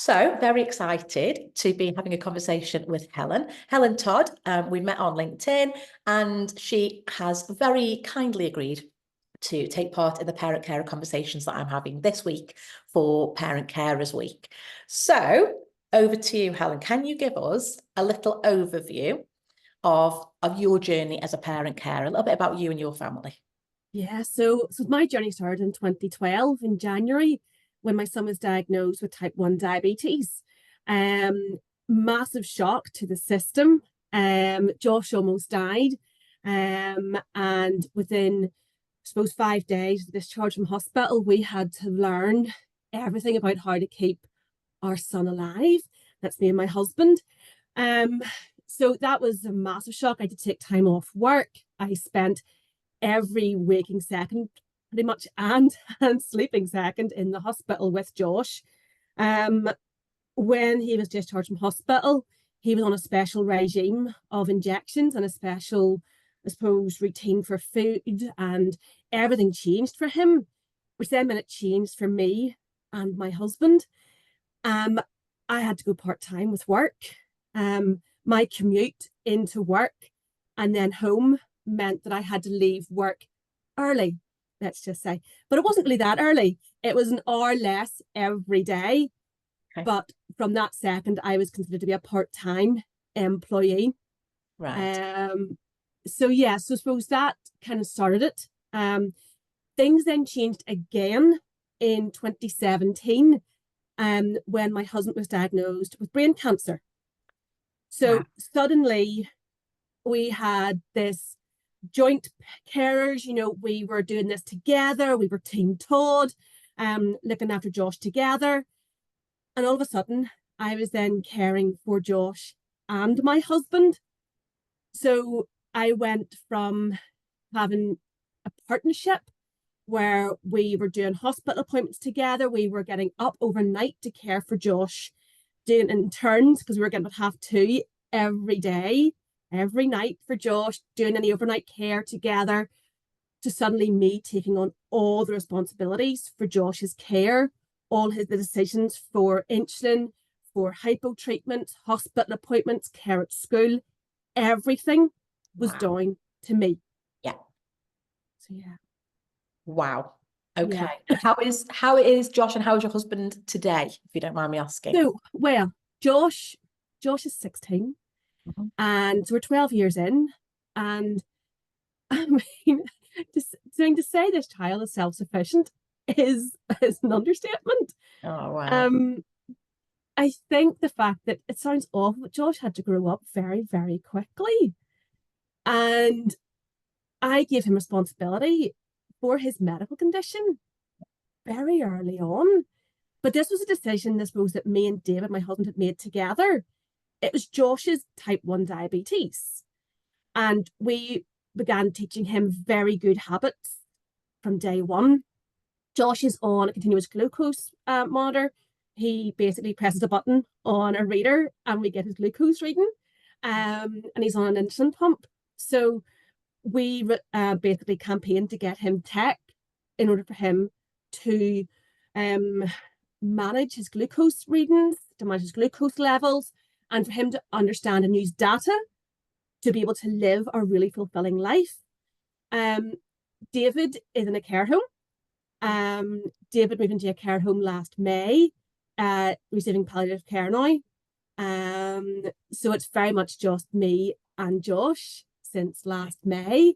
So very excited to be having a conversation with Helen. Helen Todd, we met on LinkedIn and she has very kindly agreed to take part in the parent carer conversations that I'm having this week for Parent Carers Week. So over to you, Helen. Can you give us a little overview of your journey as a parent carer, a little bit about you and your family? Yeah, so my journey started in 2012 in January when my son was diagnosed with type 1 diabetes. Massive shock to the system. Josh almost died. And within, I suppose, 5 days of discharge from hospital, we had to learn everything about how to keep our son alive. That's me and my husband. So that was a massive shock. I had to take time off work. I spent every waking second pretty much and sleeping second in the hospital with Josh. When he was discharged from hospital, he was on a special regime of injections and a special, I suppose, routine for food, and everything changed for him, which then meant it changed for me and my husband. I had to go part-time with work. My commute into work and then home meant that I had to leave work early, let's just say. But it wasn't really that early. It was an hour less every day. Okay. But from that second, I was considered to be a part-time employee. Right. So I suppose that kind of started it. Things then changed again in 2017 when my husband was diagnosed with brain cancer. So Wow. suddenly we had this joint carers, we were doing this together. We were Team Todd, looking after Josh together. And all of a sudden, I was then caring for Josh and my husband. So I went from having a partnership where we were doing hospital appointments together. We were getting up overnight to care for Josh, doing in turns because we were getting at 2:30 every day, every night for Josh, doing any overnight care together, to suddenly me taking on all the responsibilities for Josh's care, all the decisions for insulin, for hypo treatment, hospital appointments, care at school, everything was Wow. down to me. Yeah. So yeah. Wow. Okay. Yeah. And how is Josh and how is your husband today, if you don't mind me asking? So, well, Josh is 16 Mhm. and so we're 12 years in. And I mean, to say this child is self-sufficient is an understatement. Oh, wow. Um, I think the fact that it sounds awful, but Josh had to grow up very, very quickly. And I gave him responsibility for his medical condition very early on. But this was a decision, I suppose, that me and David, my husband, had made together. It was Josh's type 1 diabetes. And we began teaching him very good habits from day one. Josh is on a continuous glucose monitor. He basically presses a button on a reader and we get his glucose reading. And he's on an insulin pump. So we basically campaigned to get him tech in order for him to manage his glucose readings, to manage his glucose levels, and for him to understand and use data to be able to live a really fulfilling life. David is in a care home. David moved into a care home last May, receiving palliative care now. So it's very much just me and Josh since last May.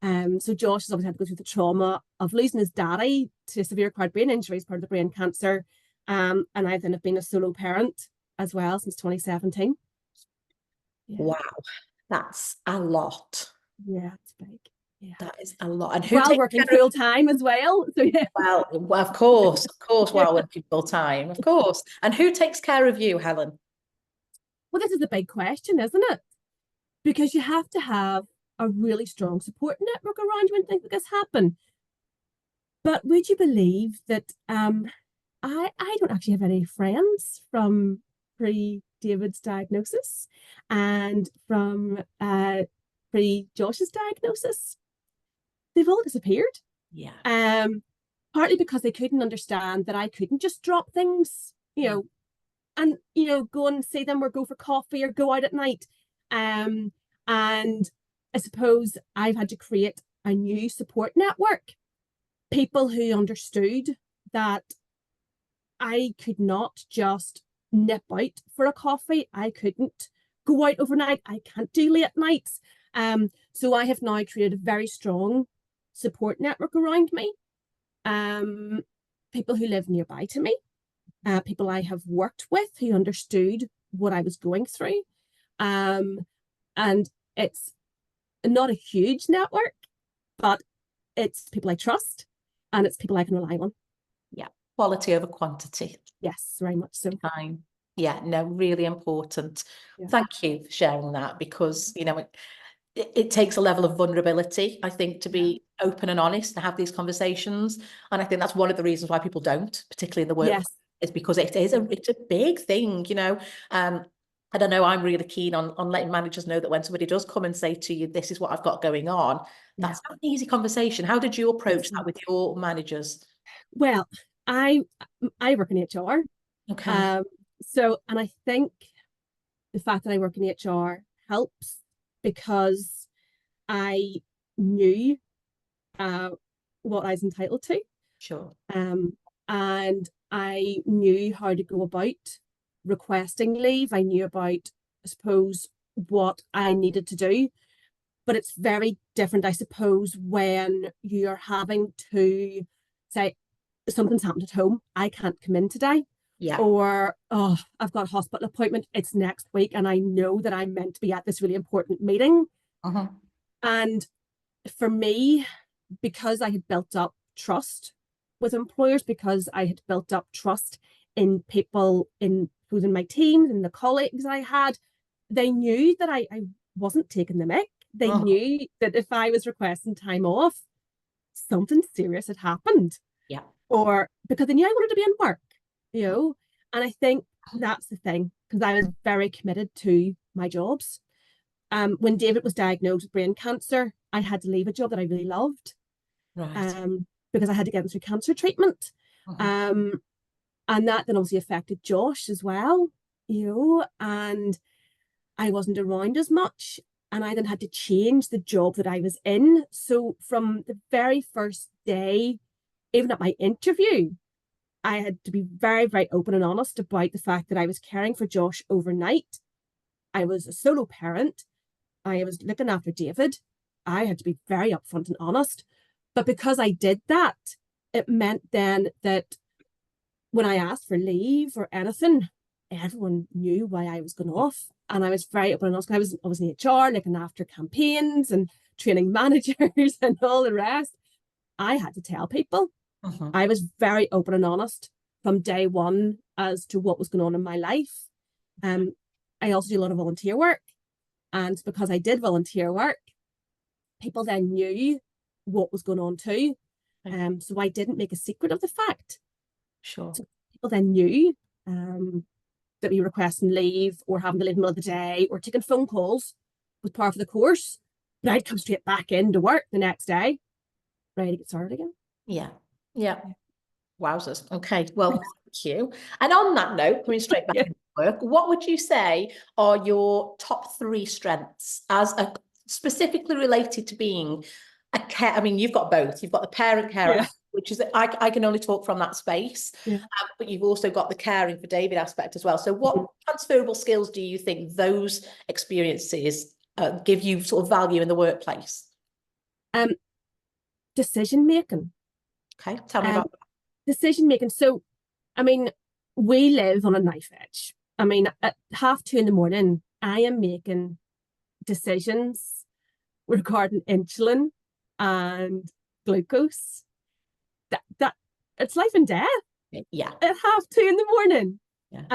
So Josh has obviously had to go through the trauma of losing his daddy to severe acquired brain injury as part of the brain cancer. And I've then been a solo parent as well since 2017. Yeah. Wow. That's a lot. Yeah, it's big. Yeah. That is a lot. And who While takes working care of, full time as well. So yeah. well, of course, Yeah. while working full time, of course. And who takes care of you, Helen? Well, this is the big question, isn't it? Because you have to have a really strong support network around you when things like this happen. But would you believe that I don't actually have any friends from pre-David's diagnosis and from pre-Josh's diagnosis. They've all disappeared. Yeah. Partly because they couldn't understand that I couldn't just drop things, and go and see them or go for coffee or go out at night. And I suppose I've had to create a new support network. People who understood that I could not just nip out for a coffee. I couldn't go out overnight. I can't do late nights. So I have now created a very strong support network around me. People who live nearby to me, people I have worked with who understood what I was going through. And it's not a huge network, but it's people I trust and it's people I can rely on. Yeah, quality over quantity. Yes, very much so. Time. Yeah, no, really important. Yeah. Thank you for sharing that, because it takes a level of vulnerability, I think, to be open and honest and have these conversations. And I think that's one of the reasons why people don't, particularly in the workplace, is because it's a big thing, I don't know, I'm really keen on letting managers know that when somebody does come and say to you, this is what I've got going on, that's not an easy conversation. How did you approach that with your managers? Well, I work in HR. Okay. And I think the fact that I work in HR helps because I knew what I was entitled to. Sure. And I knew how to go about requesting leave. I knew about, I suppose, what I needed to do. But it's very different, I suppose, when you're having to say, something's happened at home, I can't come in today. Yeah. Or, oh, I've got a hospital appointment, it's next week, and I know that I'm meant to be at this really important meeting. And for me, because I had built up trust with employers, because I had built up trust in people within my teams and the colleagues I had, they knew that I wasn't taking the mick. They knew that if I was requesting time off, something serious had happened. Yeah. Or because they knew I wanted to be in work, And I think that's the thing, because I was very committed to my jobs. When David was diagnosed with brain cancer, I had to leave a job that I really loved. Right. Because I had to get him through cancer treatment. And that then obviously affected Josh as well, and I wasn't around as much. And I then had to change the job that I was in. So from the very first day, even at my interview, I had to be very, very open and honest about the fact that I was caring for Josh overnight. I was a solo parent. I was looking after David. I had to be very upfront and honest. But because I did that, it meant then that when I asked for leave or anything, everyone knew why I was going off. And I was very open and honest. I was in HR, looking after campaigns and training managers and all the rest. I had to tell people. I was very open and honest from day one as to what was going on in my life. I also do a lot of volunteer work. And because I did volunteer work, people then knew what was going on too. So I didn't make a secret of the fact. Sure. So people then knew that we were requesting leave or having to leave in the middle of the day or taking phone calls was part of the course. But I'd come straight back into work the next day, ready to get started again. Yeah. Yeah. Wowzers. Okay. Well, thank you. And on that note, coming straight back into work, what would you say are your top 3 strengths as specifically related to being a care? I mean, you've got both. You've got the parent care, which is I can only talk from that space, but you've also got the caring for David aspect as well. So what transferable skills do you think those experiences give you sort of value in the workplace? Decision making. Okay. Tell me about that. Decision making. So, I mean, we live on a knife edge. I mean, at 2:30 in the morning, I am making decisions regarding insulin and glucose. That it's life and death. Yeah. At 2:30 in the morning. Yeah.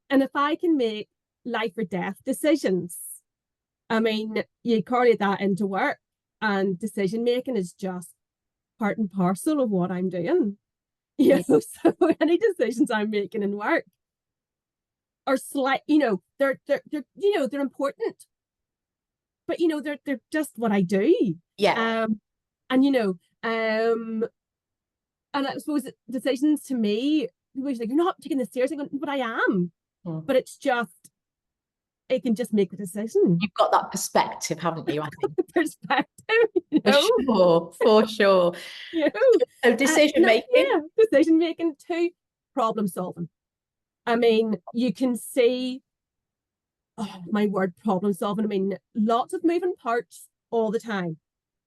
And if I can make life or death decisions, I mean, you correlate that into work, and decision making is just part and parcel of what I'm doing. So any decisions I'm making in work are they're important, but they're just what I do. Yeah. And I suppose decisions to me, people are like, you're not taking this seriously, but I am. but it's just, it can just make a decision. You've got that perspective, haven't you? I think. Perspective, you For know? sure, for sure. You know? So decision making. Yeah, decision making. 2, problem solving. I mean, you can see, oh my word, problem solving. I mean, lots of moving parts all the time.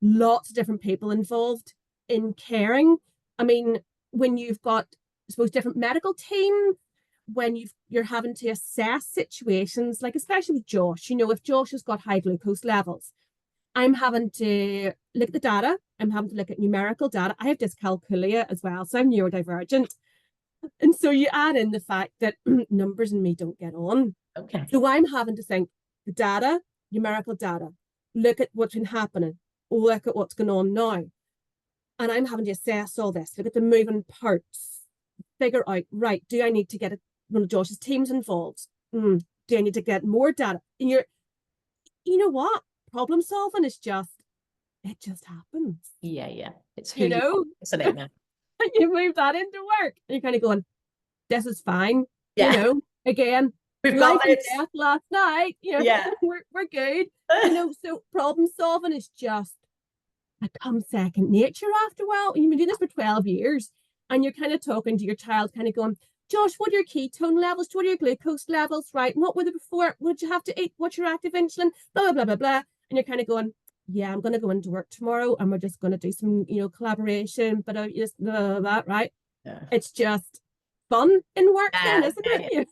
Lots of different people involved in caring. I mean, when you've got, I suppose, different medical teams, when you're having to assess situations, like especially with Josh, you know, if Josh has got high glucose levels, I'm having to look at the data. I'm having to look at numerical data. I have dyscalculia as well, so I'm neurodivergent. And so you add in the fact that numbers and me don't get on. Okay. So I'm having to think the data, numerical data, look at what's been happening, look at what's going on now. And I'm having to assess all this, look at the moving parts, figure out, right, do I need to get one of Josh's teams involved? Do I need to get more data? And you know what? Problem solving is just, it just happens. Yeah. It's who you know, are, isn't it now? And you move that into work. And you're kind of going, this is fine. Yeah. You know, again, We've life got and this. death last night. You know, Yeah. we're good. You know, so problem solving is just becomes second nature after a while. You've been doing this for 12 years and you're kind of talking to your child, kind of going, Josh, what are your ketone levels? What are your glucose levels? Right. And what were they before? What did you have to eat? What's your active insulin? Blah, blah, blah, blah, blah. And you're kind of going, yeah, I'm going to go into work tomorrow and we're just going to do some, you know, collaboration, but just blah, blah, blah, right? Yeah. It's just fun in work then, isn't it? Yeah.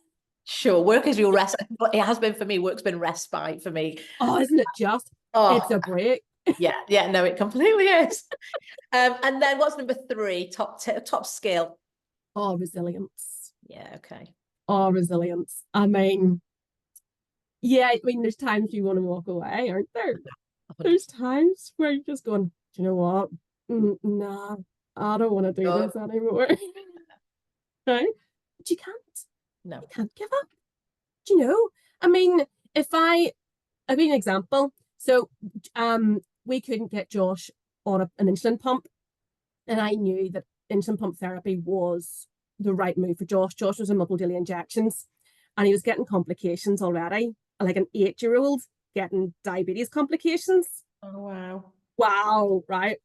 Sure. Work is your rest. It has been for me. Work's been respite for me. Oh, isn't it just? Oh. It's a break. Yeah, no, it completely is. And then what's number 3? Top skill. Oh, resilience. Yeah, okay. Oh, resilience. I mean, yeah, I mean, there's times you want to walk away, aren't there? There's times where you're just going, do you know what? Nah, I don't want to do this anymore. Right? But you can't. No. You can't give up. Do you know? I mean, I'll be an example. So we couldn't get Josh on an insulin pump. And I knew that insulin pump therapy was the right move for Josh. Josh was on multiple daily injections and he was getting complications already, like an 8-year-old getting diabetes complications. Oh, wow. Wow, right?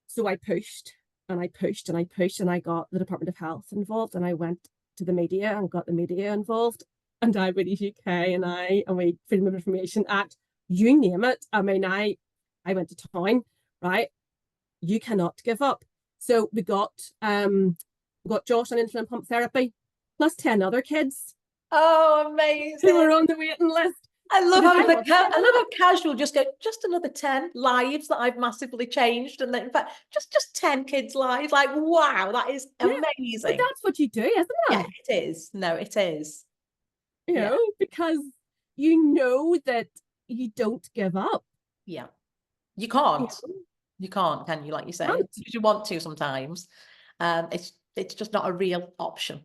So I pushed and I pushed and I pushed and I got the Department of Health involved and I went to the media and got the media involved and Diabetes UK and we Freedom of Information Act, you name it. I mean, I went to town, right? You cannot give up. So we got Josh on insulin pump therapy, plus 10 other kids. Oh, amazing! Who were on the waiting list. I love how casual just another 10 lives that I've massively changed, and then in fact just 10 kids' lives. Like, wow, that is amazing. But that's what you do, isn't it? Yeah, it is. No, it is. You know, because you know that you don't give up. Yeah, you can't. You can't, can you? Like you say, because you want to sometimes. It's just not a real option.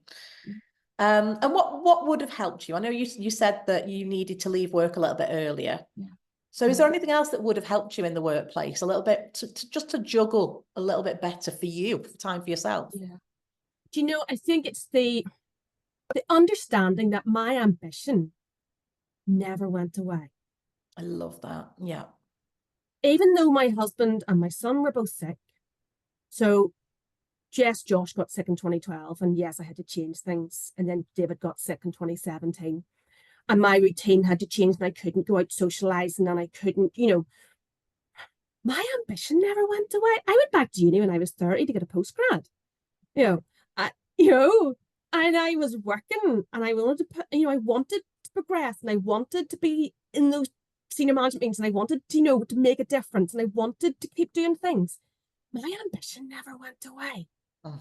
And what would have helped you? I know you said that you needed to leave work a little bit earlier. Yeah. So is there anything else that would have helped you in the workplace a little bit to juggle a little bit better for you, time for yourself? Yeah. Do you know, I think it's the understanding that my ambition never went away. I love that. Yeah. Even though my husband and my son were both sick. So yes, Josh got sick in 2012 and yes, I had to change things. And then David got sick in 2017 and my routine had to change and I couldn't go out socializing and I couldn't, you know, my ambition never went away. I went back to uni when I was 30 to get a postgrad, and I was working and I wanted to, I wanted to progress and I wanted to be in those senior management meetings and I wanted to, to make a difference and I wanted to keep doing things. My ambition never went away. I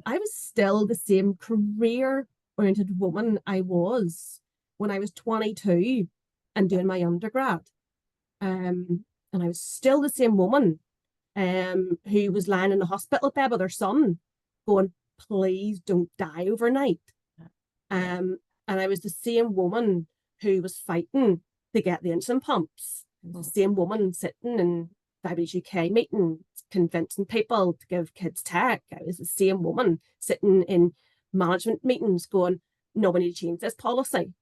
was still the same career-oriented woman I was when I was 22 and doing my undergrad. And I was still the same woman who was lying in a hospital bed with her son going, please don't die overnight. And I was the same woman who was fighting to get the insulin pumps. The same woman sitting in Diabetes UK meetings, convincing people to give kids tech. I was the same woman sitting in management meetings going, no, we need to change this policy.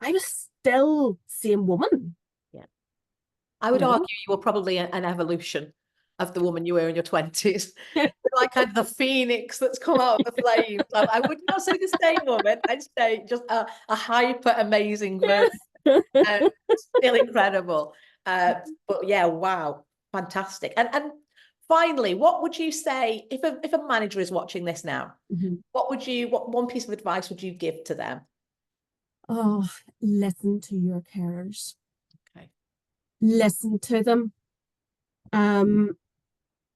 I was still same woman. Yeah. I would argue you were probably an evolution of the woman you were in your 20s. Like kind of the phoenix that's come out of the flames. I would not say the same woman. I'd say just a hyper amazing version. Still incredible. But yeah, wow, fantastic. And finally, what would you say if a manager is watching this now? What one piece of advice would you give to them? Oh, listen to your carers. Okay. Listen to them.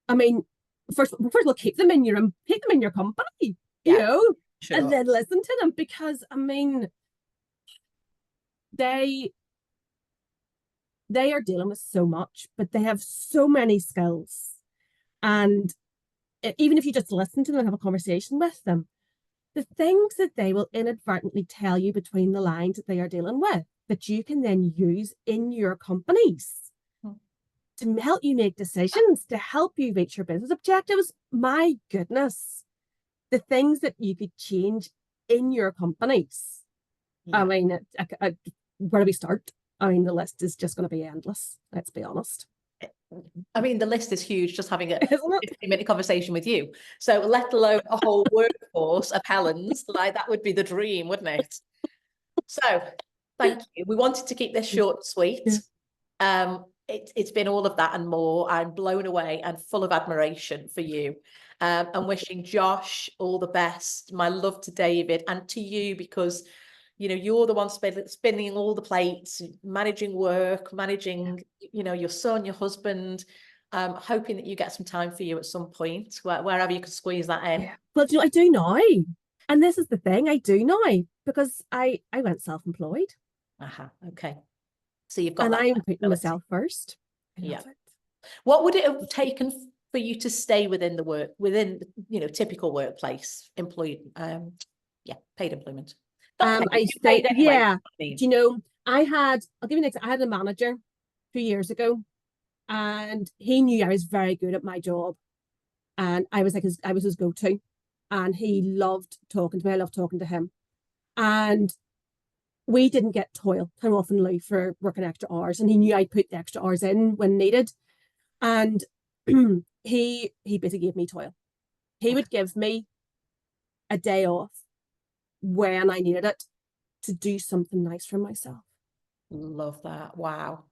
I mean, first of all, keep them in your company, you know, Sure. and then listen to them, because I mean, they are dealing with so much, but they have so many skills, and even if you just listen to them and have a conversation with them, the things that they will inadvertently tell you between the lines that they are dealing with, that you can then use in your companies to help you make decisions, to help you reach your business objectives. My goodness, the things that you could change in your companies. Yeah. I mean, where do we start? I mean, the list is just going to be endless. Let's be honest. I mean, the list is huge, just having a 15-minute conversation with you. So let alone a whole workforce of Helens, like that would be the dream, wouldn't it? So thank you. We wanted to keep this short and sweet. It's been all of that and more. I'm blown away and full of admiration for you. I'm wishing Josh all the best. My love to David and to you, because you know you're the one spinning all the plates, managing work, managing your son, your husband. Hoping that you get some time for you at some point, wherever you can squeeze that in. But I do now, and this is the thing, I do now, because I went self-employed. Okay. So you've got and that I'm putting myself first. I love it. What would it have taken for you to stay within typical workplace employed? Paid employment. I think anyway. Do you know, I'll give you an example. I had a manager 2 years ago, and he knew I was very good at my job, and I was his go-to, and he loved talking to me. I loved talking to him, and we didn't get time off in lieu for working extra hours, and he knew I'd put the extra hours in when needed, and he basically gave me toil. He would give me a day off when I needed it to do something nice for myself. Love that. Wow.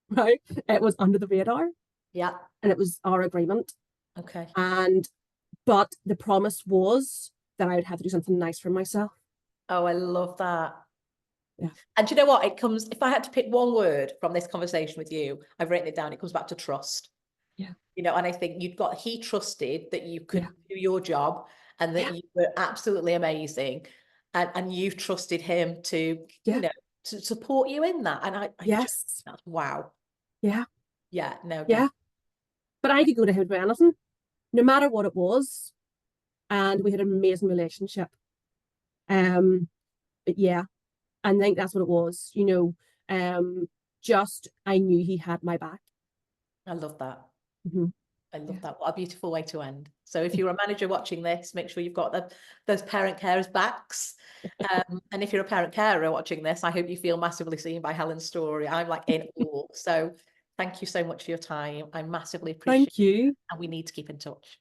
Right? It was under the radar. Yeah. And it was our agreement. Okay. But the promise was that I would have to do something nice for myself. Oh, I love that. Yeah. And do you know what? If I had to pick one word from this conversation with you, I've written it down. It comes back to trust. Yeah. And I think he trusted that you could do your job and that you were absolutely amazing. And you've trusted him to, to support you in that. And I just, wow. Yeah. Yeah. No. Yeah. But I could go to him with anything, no matter what it was. And we had an amazing relationship. But yeah, I think that's what it was, just I knew he had my back. I love that. Mm-hmm. I love that. What a beautiful way to end. So if you're a manager watching this, make sure you've got those parent carers' backs. And if you're a parent carer watching this, I hope you feel massively seen by Helen's story. I'm like in awe. So thank you so much for your time. I massively appreciate it. Thank you. And we need to keep in touch.